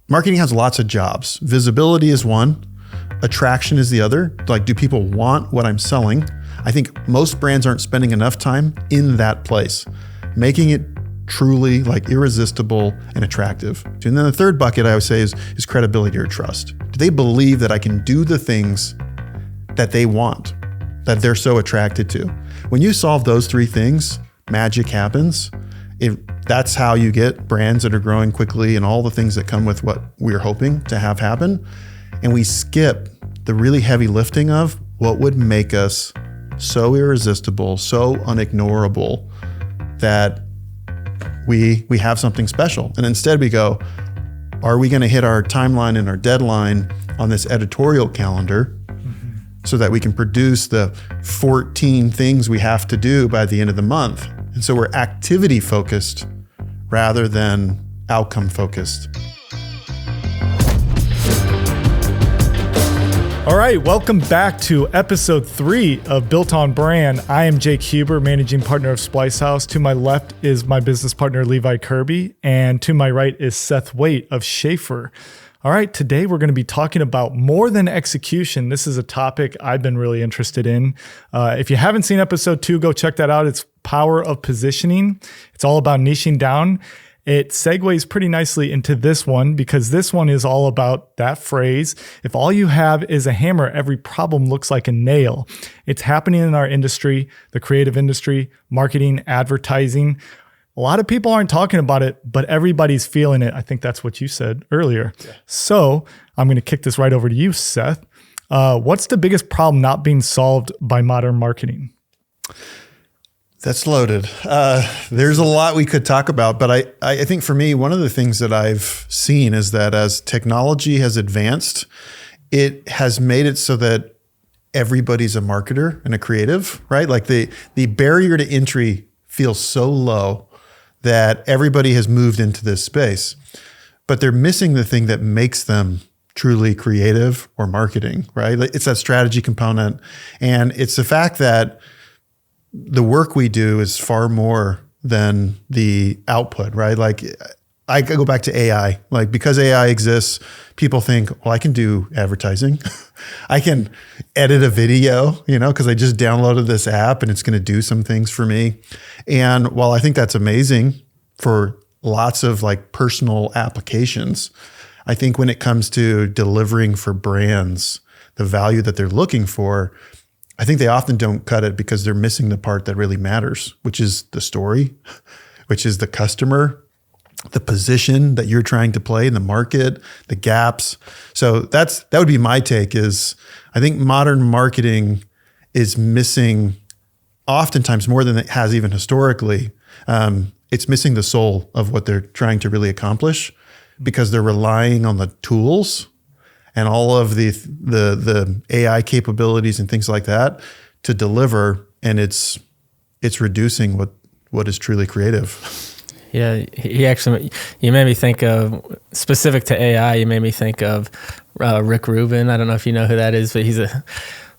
marketing has lots of jobs. Visibility is one. Attraction is the other. Like, do people want what I'm selling? I think most brands aren't spending enough time in that place, making it truly like irresistible and attractive. And then the third bucket I would say is credibility or trust. Do they believe that I can do the things that they want, that they're so attracted to? When you solve those three things, magic happens. That's how you get brands that are growing quickly and all the things that come with what we're hoping to have happen. And we skip the really heavy lifting of what would make us so irresistible, so unignorable that we have something special. And instead we go, are we going to hit our timeline and our deadline on this editorial calendar so that we can produce the 14 things we have to do by the end of the month? And so we're activity focused rather than outcome focused. All right, welcome back to episode 3 of Built on Brand. I am Jake Huber, managing partner of SPLYCEHOUSE. To my left is my business partner, Levi Kirby, and to my right is Seth Waite of Schaefer. All right, today we're going to be talking about more than execution. This is a topic I've been really interested in. If you haven't seen episode 2, go check that out. It's Power of Positioning. It's all about niching down. It segues pretty nicely into this one because this one is all about that phrase. If all you have is a hammer, every problem looks like a nail. It's happening in our industry, the creative industry, marketing, advertising. A lot of people aren't talking about it, but everybody's feeling it. I think that's what you said earlier. Yeah. So I'm going to kick this right over to you, Seth. What's the biggest problem not being solved by modern marketing? That's loaded. There's a lot we could talk about, but I think for me, one of the things that I've seen is that as technology has advanced, it has made it so that everybody's a marketer and a creative, right? Like the barrier to entry feels so low that everybody has moved into this space, but they're missing the thing that makes them truly creative or marketing, right? It's that strategy component. And it's the fact that the work we do is far more than the output, right? Like I go back to AI, like because AI exists, people think, well, I can do advertising. I can edit a video, because I just downloaded this app and it's going to do some things for me. And while I think that's amazing for lots of like personal applications, I think when it comes to delivering for brands, the value that they're looking for, I think they often don't cut it because they're missing the part that really matters, which is the story, which is the customer, the position that you're trying to play in the market, the gaps. So that would be my take is I think modern marketing is missing oftentimes more than it has even historically. It's missing the soul of what they're trying to really accomplish because they're relying on the tools and all of the AI capabilities and things like that to deliver, and it's reducing what is truly creative. Yeah, you made me think of, specific to AI, you made me think of Rick Rubin. I don't know if you know who that is, but he's a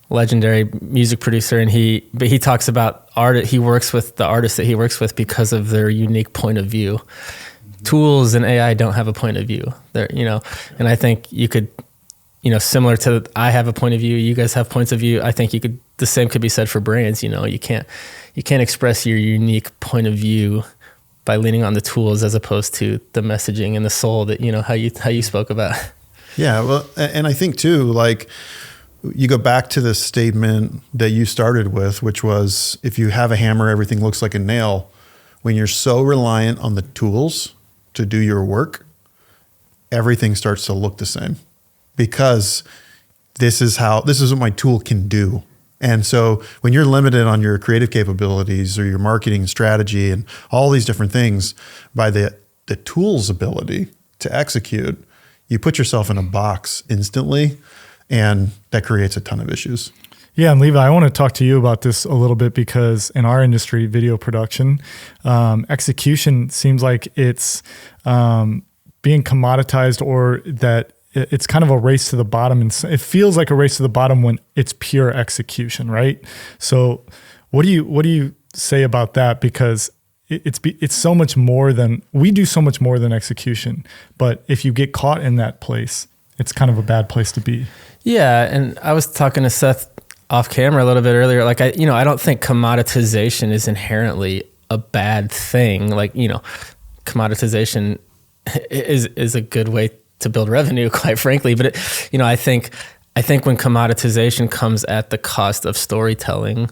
legendary music producer, and he talks about art. He works with the artists that he works with because of their unique point of view. Tools and AI don't have a point of view. And I think you could, similar to I have a point of view, you guys have points of view. I think the same could be said for brands. You can't express your unique point of view by leaning on the tools as opposed to the messaging and the soul that, how you spoke about. Yeah. Well, and I think too, like you go back to the statement that you started with, which was, if you have a hammer, everything looks like a nail. When you're so reliant on the tools to do your work, everything starts to look the same. Because this is what my tool can do. And so when you're limited on your creative capabilities or your marketing strategy and all these different things by the tool's ability to execute, you put yourself in a box instantly, and that creates a ton of issues. Yeah, and Levi, I want to talk to you about this a little bit because in our industry, video production, execution seems like it's being commoditized, or that it's kind of a race to the bottom, and it feels like a race to the bottom when it's pure execution, right? So what do you say about that? Because it's so much more than we do, so much more than execution. But if you get caught in that place, it's kind of a bad place to be. Yeah. And I was talking to Seth off camera a little bit earlier. Like, I don't think commoditization is inherently a bad thing. Like, commoditization is a good way to build revenue, quite frankly. But I think when commoditization comes at the cost of storytelling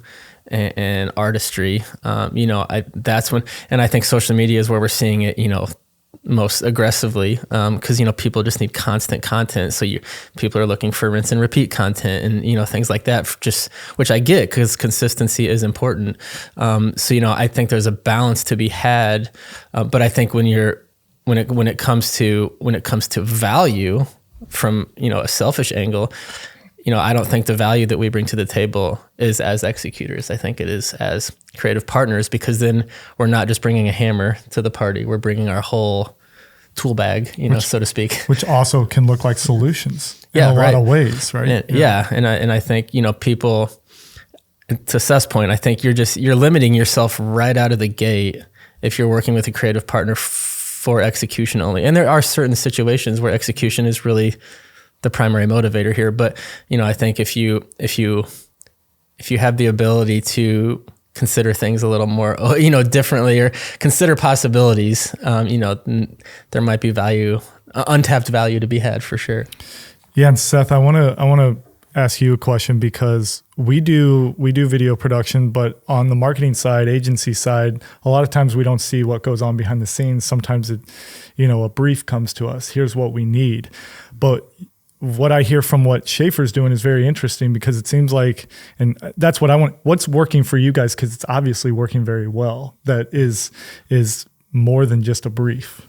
and artistry, that's when, and I think social media is where we're seeing it, most aggressively, because people just need constant content. So people are looking for rinse and repeat content, and things like that. Which I get, because consistency is important. I think there's a balance to be had, but I think when it comes to value from a selfish angle, I don't think the value that we bring to the table is as executors. I think it is as creative partners, because then we're not just bringing a hammer to the party. We're bringing our whole tool bag, so to speak. Which also can look like solutions in a lot of ways, right? And I think, people, to Seth's point, I think you're limiting yourself right out of the gate if you're working with a creative partner for execution only. And there are certain situations where execution is really the primary motivator here. But, I think if you have the ability to consider things a little more, differently, or consider possibilities, there might be untapped value to be had for sure. Yeah. And Seth, I want to ask you a question, because we do video production, but on the marketing side, agency side, a lot of times we don't see what goes on behind the scenes. Sometimes a brief comes to us, here's what we need. But what I hear from what Schaefer's doing is very interesting, because it seems like, and that's what I want, what's working for you guys, because it's obviously working very well, that is more than just a brief.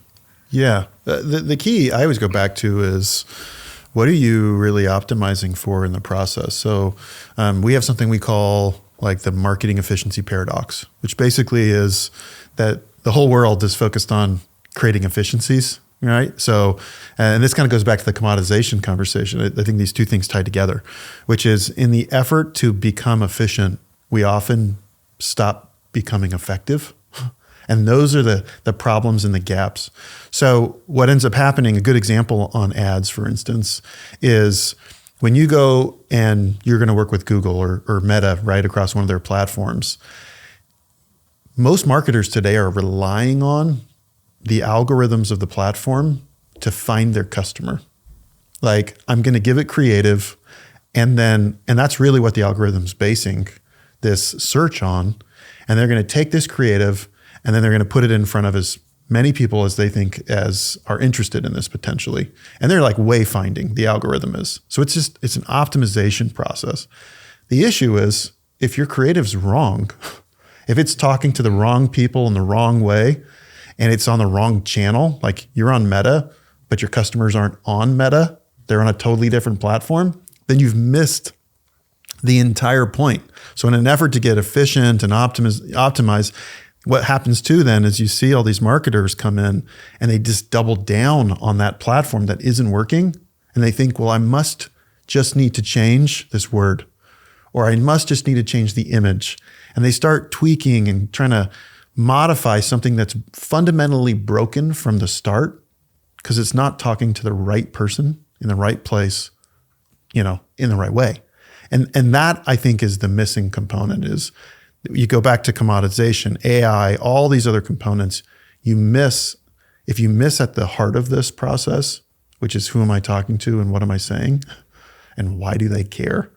Yeah. The key I always go back to is, what are you really optimizing for in the process? So we have something we call like the marketing efficiency paradox, which basically is that the whole world is focused on creating efficiencies, right? So, and this kind of goes back to the commoditization conversation. I think these two things tie together, which is, in the effort to become efficient, we often stop becoming effective. And those are the problems and the gaps. So what ends up happening, a good example on ads, for instance, is when you go and you're going to work with Google or Meta, right, across one of their platforms, most marketers today are relying on the algorithms of the platform to find their customer. Like, I'm going to give it creative, and that's really what the algorithm's basing this search on. And they're going to take this creative, and then they're going to put it in front of as many people as they think as are interested in this potentially. And they're like wayfinding, the algorithm is. So it's an optimization process. The issue is, if your creative's wrong, if it's talking to the wrong people in the wrong way, and it's on the wrong channel, like you're on Meta, but your customers aren't on Meta, they're on a totally different platform, then you've missed the entire point. So in an effort to get efficient and optimize, what happens too then is you see all these marketers come in and they just double down on that platform that isn't working. And they think, well, I must just need to change this word, or I must just need to change the image. And they start tweaking and trying to modify something that's fundamentally broken from the start, because it's not talking to the right person in the right place, in the right way. And that, I think, is the missing component. Is you go back to commoditization, AI, all these other components, if you miss at the heart of this process, which is, who am I talking to and what am I saying and why do they care,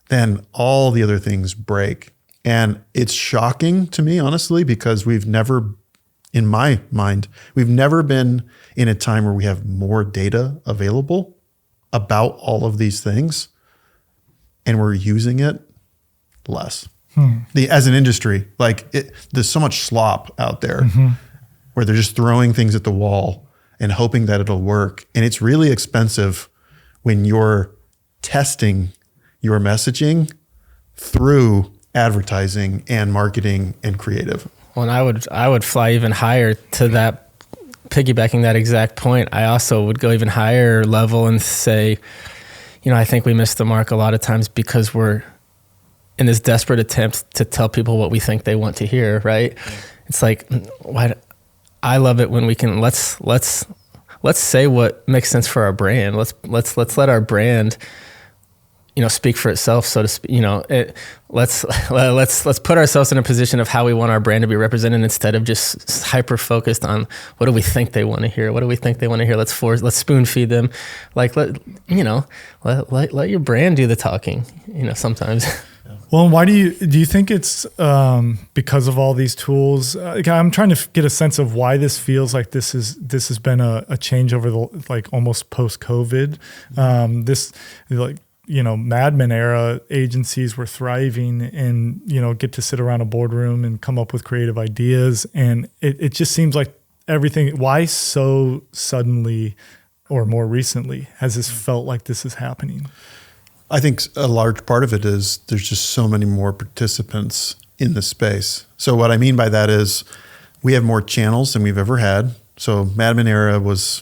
then all the other things break. And it's shocking to me, honestly, because in my mind, we've never been in a time where we have more data available about all of these things, and we're using it less. As an industry, there's so much slop out there, where they're just throwing things at the wall and hoping that it'll work. And it's really expensive when you're testing your messaging through advertising and marketing and creative. Well, and I would fly even higher to that, piggybacking that exact point. I also would go even higher level and say, I think we miss the mark a lot of times because we're in this desperate attempt to tell people what we think they want to hear, right? Yeah. it's like, why? I love it when we can let's say what makes sense for our brand. Let's let our brand, speak for itself, so to speak. Let's put ourselves in a position of how we want our brand to be represented, instead of just hyper focused on what do we think they want to hear. What do we think they want to hear? Let's spoon feed them. Like let your brand do the talking. Sometimes. Well, why do you think it's because of all these tools? I'm trying to get a sense of why this feels like this has been a change over the almost post-COVID. Mad Men era agencies were thriving and get to sit around a boardroom and come up with creative ideas, and it just seems like everything. Why so suddenly, or more recently, has this felt like this is happening? I think a large part of it is there's just so many more participants in the space. So what I mean by that is we have more channels than we've ever had. So Mad Men era was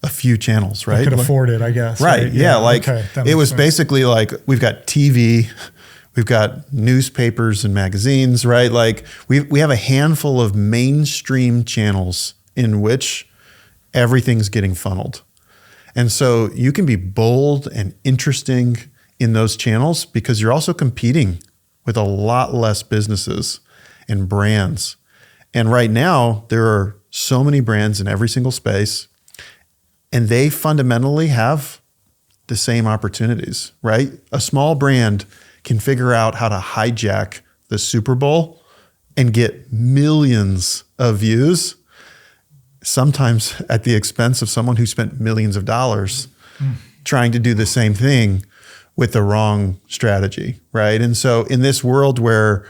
a few channels, right? You could afford it, I guess. Right. Yeah. It was basically like we've got TV, we've got newspapers and magazines, right? Like we have a handful of mainstream channels in which everything's getting funneled. And so you can be bold and interesting in those channels because you're also competing with a lot less businesses and brands. And right now, there are so many brands in every single space, and they fundamentally have the same opportunities, right? A small brand can figure out how to hijack the Super Bowl and get millions of views, sometimes at the expense of someone who spent millions of dollars trying to do the same thing with the wrong strategy, right? And so in this world where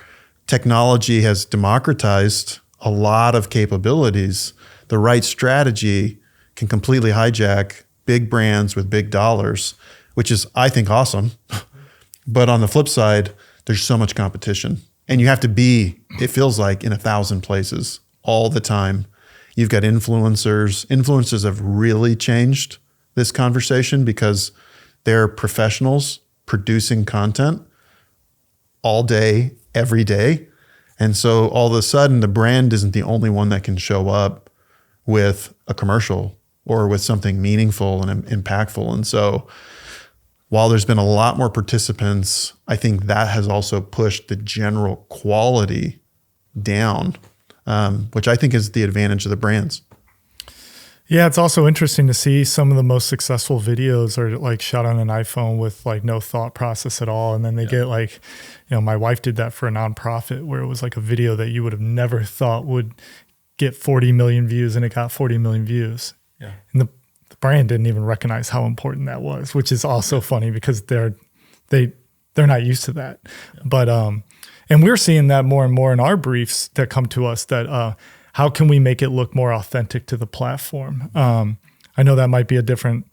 technology has democratized a lot of capabilities, the right strategy can completely hijack big brands with big dollars, which is, I think, awesome. But on the flip side, there's so much competition, and you have to be, it feels like, in 1,000 places all the time. You've got influencers. Influencers have really changed this conversation because they're professionals producing content all day, every day. And so all of a sudden, the brand isn't the only one that can show up with a commercial or with something meaningful and impactful. And so while there's been a lot more participants, I think that has also pushed the general quality down, which I think is the advantage of the brands. Yeah, it's also interesting to see some of the most successful videos are like shot on an iPhone with like no thought process at all. And then they get like, my wife did that for a nonprofit where it was like a video that you would have never thought would get 40 million views, and it got 40 million views. Yeah. And the brand didn't even recognize how important that was, which is also funny because they're not used to that. Yeah. But and we're seeing that more and more in our briefs that come to us, that how can we make it look more authentic to the platform? I know that might be a different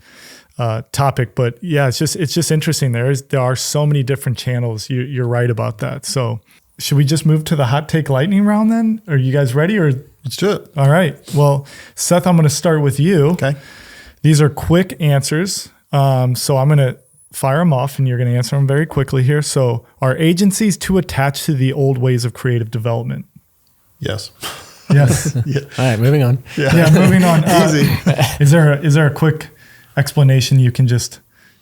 topic, but yeah, it's just interesting. There are so many different channels. You're right about that. So should we just move to the hot take lightning round then? Are you guys ready? Or let's do it. All right. Well, Seth, I'm going to start with you. Okay. These are quick answers. So I'm going to fire them off and you're going to answer them very quickly here. So are agencies too attached to the old ways of creative development? Yes. Yes. Yeah. All right, moving on. Yeah, moving on. Easy. Is there a quick explanation you can just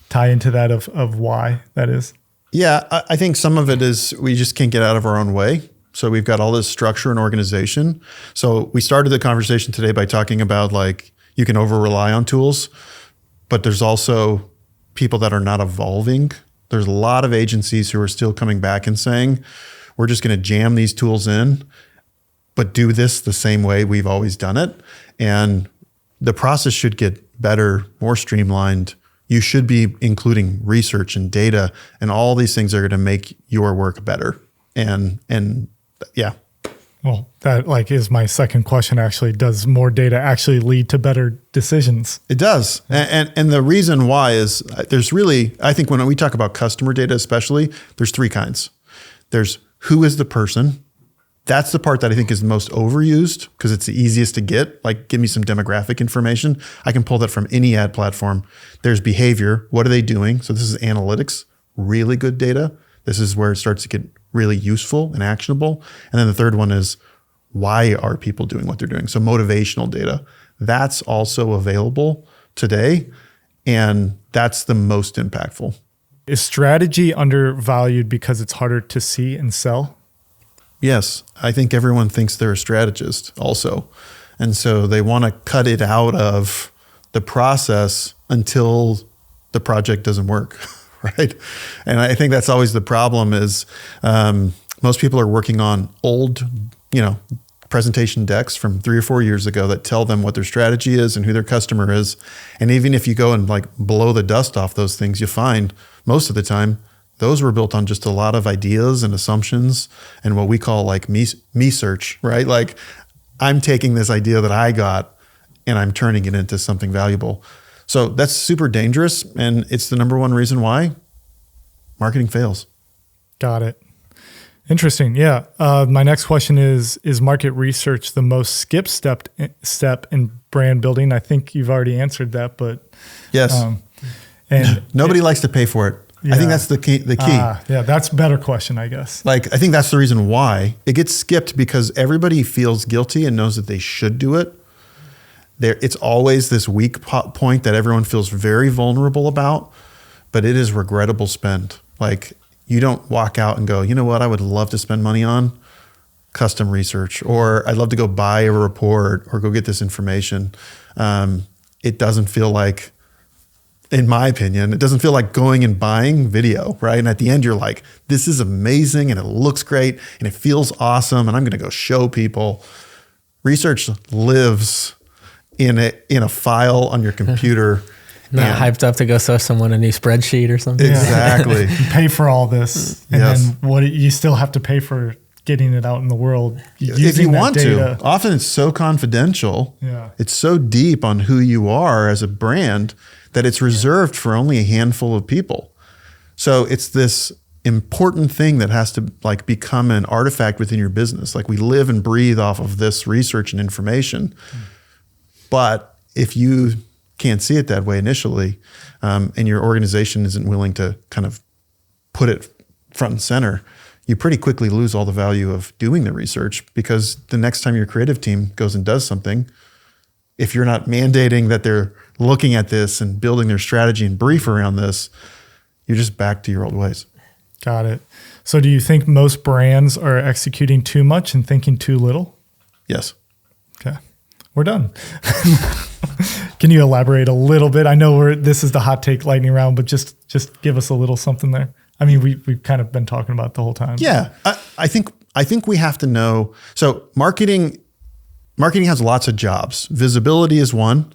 tie into that of why that is? Yeah, I think some of it is we just can't get out of our own way. So we've got all this structure and organization. So we started the conversation today by talking about like you can over rely on tools, but there's also people that are not evolving. There's a lot of agencies who are still coming back and saying, we're just going to jam these tools in, but do this the same way we've always done it. And the process should get better, more streamlined. You should be including research and data, and all these things are going to make your work better. And yeah. Well, that like is my second question actually. Does more data actually lead to better decisions? It does. And the reason why is there's really, I think when we talk about customer data especially, there's three kinds. There's who is the person. That's the part that I think is the most overused because it's the easiest to get. Like, give me some demographic information. I can pull that from any ad platform. There's behavior. What are they doing? So this is analytics, really good data. This is where it starts to get really useful and actionable. And then the third one is, why are people doing what they're doing? So motivational data, that's also available today. And that's the most impactful. Is strategy undervalued because it's harder to see and sell? Yes. I think everyone thinks they're a strategist also. And so they want to cut it out of the process until the project doesn't work, right? And I think that's always the problem is most people are working on old, presentation decks from 3 or 4 years ago that tell them what their strategy is and who their customer is. And even if you go and like blow the dust off those things, you find most of the time those were built on just a lot of ideas and assumptions and what we call like me search, right? Like I'm taking this idea that I got and I'm turning it into something valuable. So that's super dangerous. And it's the number one reason why marketing fails. Got it. Interesting. Yeah. My next question is market research the most skipped step in brand building? I think you've already answered that, but yes. And nobody likes to pay for it. Yeah. I think that's the key. Yeah, that's a better question, I guess. Like, I think that's the reason why it gets skipped, because everybody feels guilty and knows that they should do it. It's always this weak point that everyone feels very vulnerable about, but it is regrettable spend. Like, you don't walk out and go, you know what, I would love to spend money on custom research, or I'd love to go buy a report or go get this information. It doesn't feel like, in my opinion, it doesn't feel like going and buying video, right? And at the end, you're like, this is amazing and it looks great and it feels awesome and I'm going to go show people. Research lives in a file on your computer. Not hyped up to go show someone a new spreadsheet or something. Exactly. Pay for all this. And then you still have to pay for getting it out in the world. If you want to. Often it's so confidential. Yeah. It's so deep on who you are as a brand that it's reserved for only a handful of people. So it's this important thing that has to like become an artifact within your business. Like we live and breathe off of this research and information. But if you can't see it that way initially, and your organization isn't willing to kind of put it front and center, you pretty quickly lose all the value of doing the research, because the next time your creative team goes and does something, if you're not mandating that they're looking at this and building their strategy and brief around this, you're just back to your old ways. Got it. So do you think most brands are executing too much and thinking too little? Yes. Okay. We're done. Can you elaborate a little bit? I know this is the hot take lightning round, but just give us a little something there. I mean, we've kind of been talking about it the whole time. Yeah. I think we have to know. So marketing has lots of jobs. Visibility is one.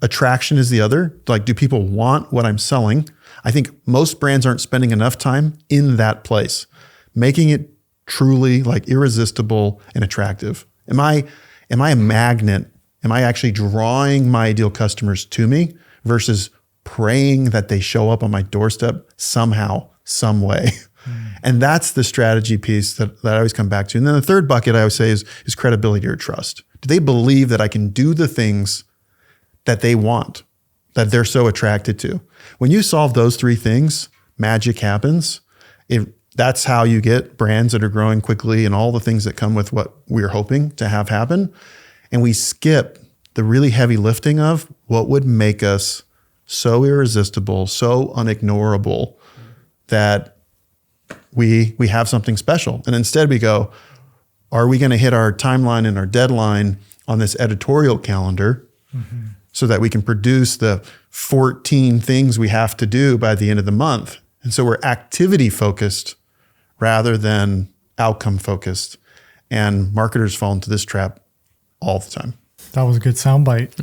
Attraction is the other. Like, do people want what I'm selling? I think most brands aren't spending enough time in that place, making it truly like irresistible and attractive. Am I a magnet? Am I actually drawing my ideal customers to me versus praying that they show up on my doorstep somehow, some way? And that's the strategy piece that I always come back to. And then the third bucket I always say is credibility or trust. Do they believe that I can do the things that they want, that they're so attracted to? When you solve those three things, magic happens. That's how you get brands that are growing quickly and all the things that come with what we're hoping to have happen. And we skip the really heavy lifting of what would make us so irresistible, so unignorable that we have something special. And instead we go, are we going to hit our timeline and our deadline on this editorial calendar so that we can produce the 14 things we have to do by the end of the month? And so we're activity focused rather than outcome focused. And marketers fall into this trap all the time. That was a good soundbite.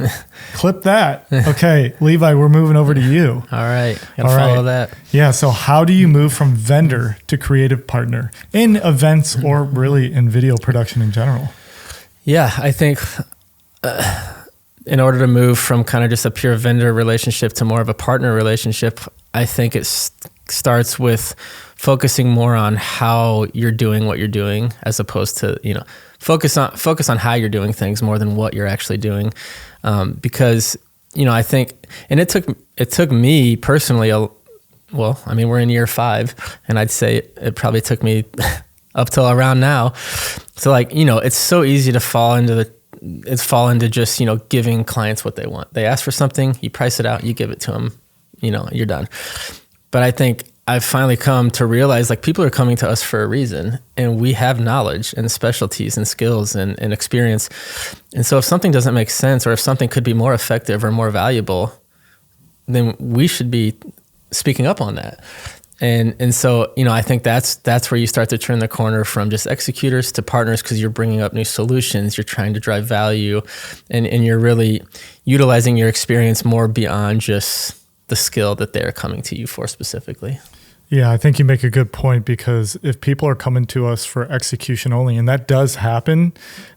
Clip that. Okay, Levi, we're moving over to you. All right. Gotta follow that. Yeah. So how do you move from vendor to creative partner in events or really in video production in general? Yeah, I think in order to move from kind of just a pure vendor relationship to more of a partner relationship, I think it starts with focusing more on how you're doing what you're doing, as opposed to, focus on how you're doing things more than what you're actually doing. Because, I think, and it took me personally, we're in year 5, and I'd say it probably took me up till around now. So like, it's so easy to fall into just, giving clients what they want. They ask for something, you price it out, you give it to them, you're done. But I think I've finally come to realize like people are coming to us for a reason, and we have knowledge and specialties and skills and experience. And so if something doesn't make sense, or if something could be more effective or more valuable, then we should be speaking up on that. And so, I think that's where you start to turn the corner from just executors to partners, because you're bringing up new solutions, you're trying to drive value, and you're really utilizing your experience more beyond just the skill that they're coming to you for specifically. Yeah, I think you make a good point, because if people are coming to us for execution only, and that does happen,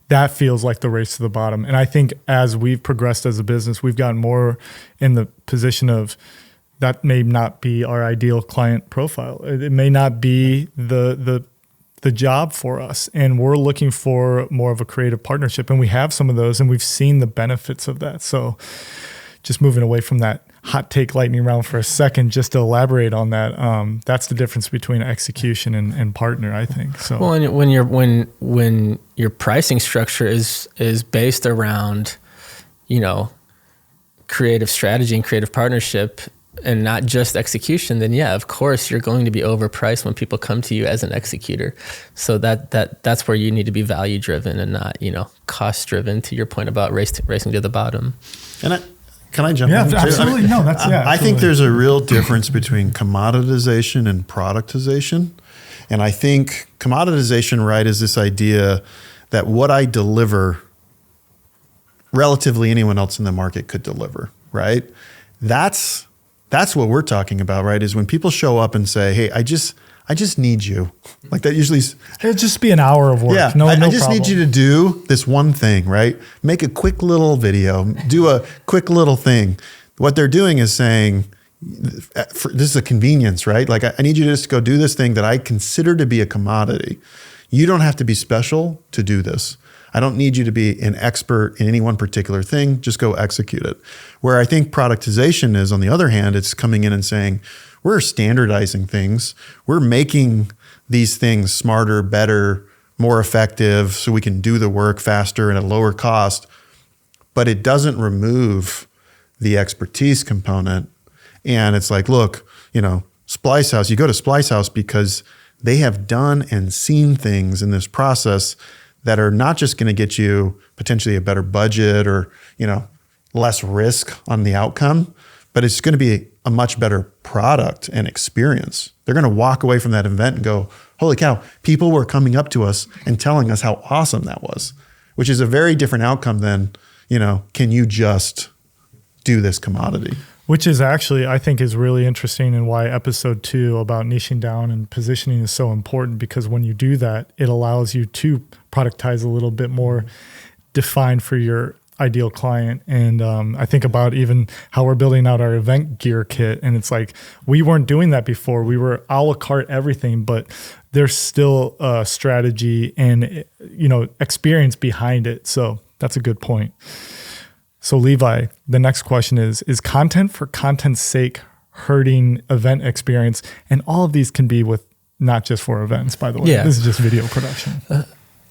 that feels like the race to the bottom. And I think as we've progressed as a business, we've gotten more in the position of that may not be our ideal client profile. It may not be the job for us, and we're looking for more of a creative partnership, and we have some of those, and we've seen the benefits of that. So just moving away from that hot take lightning round for a second, just to elaborate on that, that's the difference between execution and partner, I think. So well, and when your pricing structure is based around, creative strategy and creative partnership, and not just execution, then yeah, of course you're going to be overpriced when people come to you as an executor. So that's where you need to be value driven and not, cost driven, to your point about racing to the bottom. And can I jump in? Yeah, absolutely. No, that's, yeah. I think there's a real difference between commoditization and productization. And I think commoditization, right, is this idea that what I deliver, relatively anyone else in the market could deliver, right? That's what we're talking about, right? Is when people show up and say, "Hey, I just need you." Like that usually it'd just be an hour of work. Yeah, I just need you to do this one thing, right? Make a quick little video, do a quick little thing. What they're doing is saying, this is a convenience, right? Like I need you to just go do this thing that I consider to be a commodity. You don't have to be special to do this. I don't need you to be an expert in any one particular thing. Just go execute it. Where I think productization is, on the other hand, it's coming in and saying, we're standardizing things. We're making these things smarter, better, more effective, so we can do the work faster and at a lower cost. But it doesn't remove the expertise component. And it's like, look, SPLYCEHOUSE, you go to SPLYCEHOUSE because they have done and seen things in this process that are not just going to get you potentially a better budget or, less risk on the outcome, but it's going to be a much better product and experience. They're going to walk away from that event and go, holy cow, people were coming up to us and telling us how awesome that was, which is a very different outcome than, can you just do this commodity? Which is actually, I think, is really interesting, and why episode 2 about niching down and positioning is so important, because when you do that, it allows you to productize a little bit more defined for your ideal client. And I think about even how we're building out our event gear kit, and it's like, we weren't doing that before. We were a la carte everything, but there's still a strategy and, experience behind it. So that's a good point. So Levi, the next question is content for content's sake hurting event experience? And all of these can be with not just for events, by the way. Yeah. This is just video production.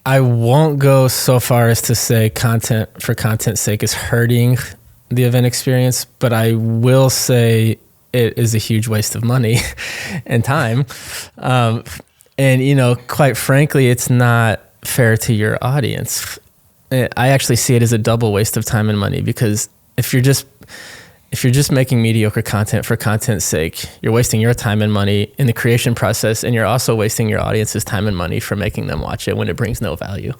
I won't go so far as to say content for content's sake is hurting the event experience, but I will say it is a huge waste of money and time. And, quite frankly, it's not fair to your audience. I actually see it as a double waste of time and money, because if you're just making mediocre content for content's sake, you're wasting your time and money in the creation process, and you're also wasting your audience's time and money for making them watch it when it brings no value.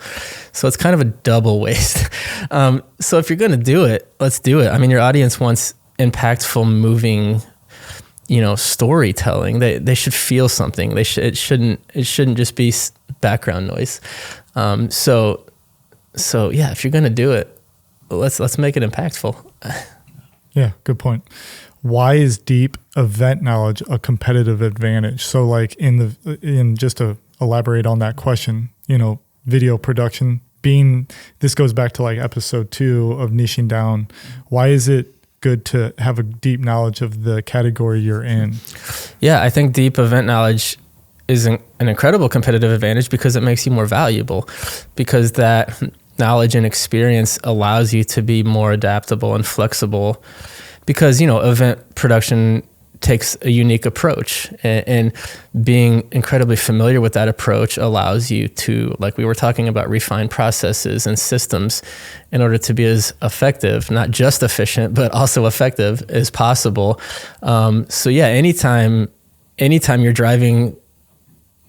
So it's kind of a double waste. So if you're going to do it, let's do it. I mean, your audience wants impactful, moving, storytelling. They should feel something. It shouldn't just be background noise. So yeah, if you're going to do it, let's make it impactful. Yeah, good point. Why is deep event knowledge a competitive advantage? So like in just to elaborate on that question, video production this goes back to like episode 2 of niching down. Why is it good to have a deep knowledge of the category you're in? Yeah, I think deep event knowledge is an incredible competitive advantage because it makes you more valuable, because that knowledge and experience allows you to be more adaptable and flexible, because, you know, event production takes a unique approach, and being incredibly familiar with that approach allows you to, like we were talking about, refine processes and systems in order to be as effective, not just efficient, but also effective as possible. So yeah, anytime you're driving,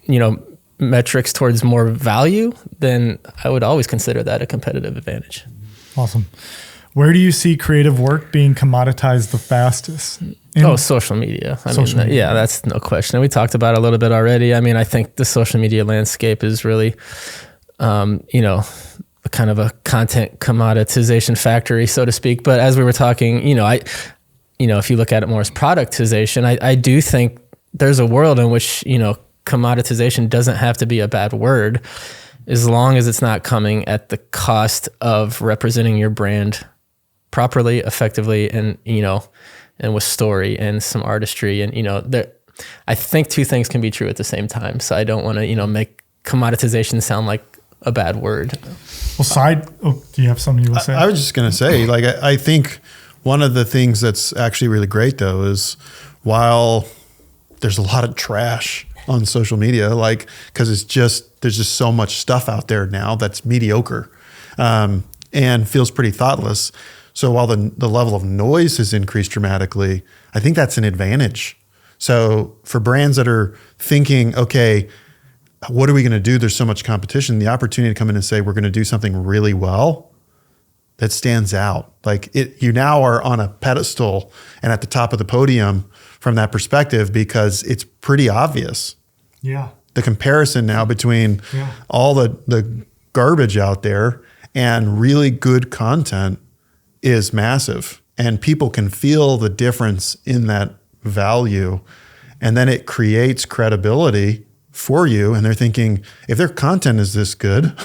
you know, metrics towards more value, then I would always consider that a competitive advantage. Awesome. Where do you see creative work being commoditized the fastest? Social media. Social media. Yeah, that's no question. We talked about it a little bit already. I mean, I think the social media landscape is really, you know, kind of a content commoditization factory, so to speak. But as we were talking, you know, if you look at it more as productization, I do think there's a world in which, you know, commoditization doesn't have to be a bad word, as long as it's not coming at the cost of representing your brand properly, effectively, and, you know, and with story and some artistry. And, you know, I think two things can be true at the same time. So I don't want to, you know, make commoditization sound like a bad word. Well, do you have something you will say? I was just going to say, like, I think one of the things that's actually really great, though, is while there's a lot of trash on social media, like, because there's just so much stuff out there now that's mediocre and feels pretty thoughtless. So while the level of noise has increased dramatically, I think that's an advantage. So for brands that are thinking, okay, what are we going to do? There's so much competition. The opportunity to come in and say, we're going to do something really well, that stands out. Like you now are on a pedestal and at the top of the podium from that perspective, because it's pretty obvious. Yeah. The comparison now between all the garbage out there and really good content is massive, and people can feel the difference in that value. And then it creates credibility for you. And they're thinking, if their content is this good,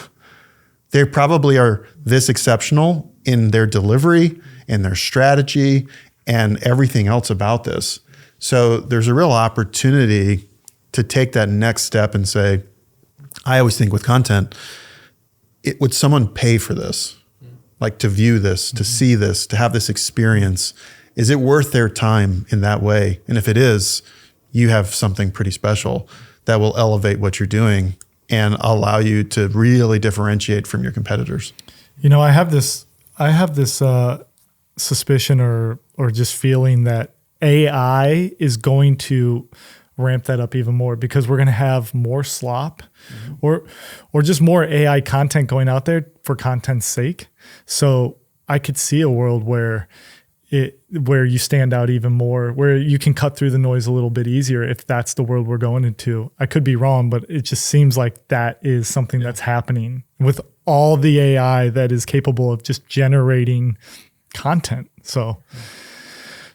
they probably are this exceptional in their delivery, in their strategy, and everything else about this. So there's a real opportunity to take that next step and say, I always think with content, would someone pay for this? Like to view this, to see this, to have this experience? Is it worth their time in that way? And if it is, you have something pretty special that will elevate what you're doing and allow you to really differentiate from your competitors. You know, I have this suspicion or just feeling that AI is going to ramp that up even more, because we're going to have more slop or just more AI content going out there for content's sake. So I could see a world where you stand out even more, where you can cut through the noise a little bit easier, if that's the world we're going into. I could be wrong, but it just seems like that is something that's happening with all the AI that is capable of just generating content. So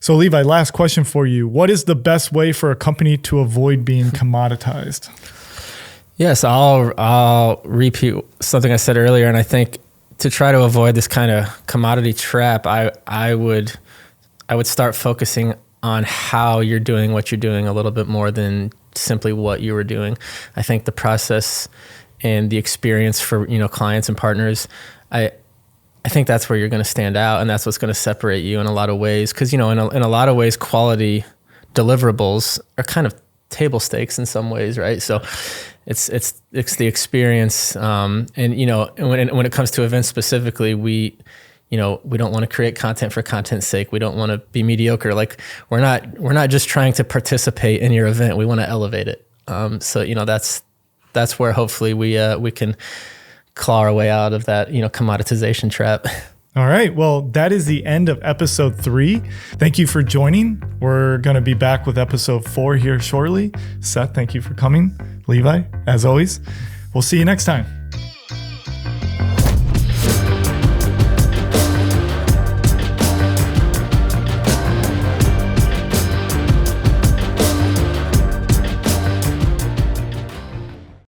Levi, last question for you. What is the best way for a company to avoid being commoditized? Yes, I'll repeat something I said earlier, and I think to try to avoid this kind of commodity trap, I would start focusing on how you're doing what you're doing a little bit more than simply what you were doing. I think the process and the experience for, you know, clients and partners, I think that's where you're going to stand out, and that's what's going to separate you in a lot of ways. Because, you know, in a lot of ways, quality deliverables are kind of table stakes in some ways, right? So it's the experience, and, you know, when it comes to events specifically, we don't want to create content for content's sake. We don't want to be mediocre. Like we're not just trying to participate in your event. We want to elevate it. So, you know, that's where hopefully we can claw our way out of that, you know, commoditization trap. All right. Well, that is the end of episode 3. Thank you for joining. We're going to be back with episode 4 here shortly. Seth, thank you for coming. Levi, as always, we'll see you next time.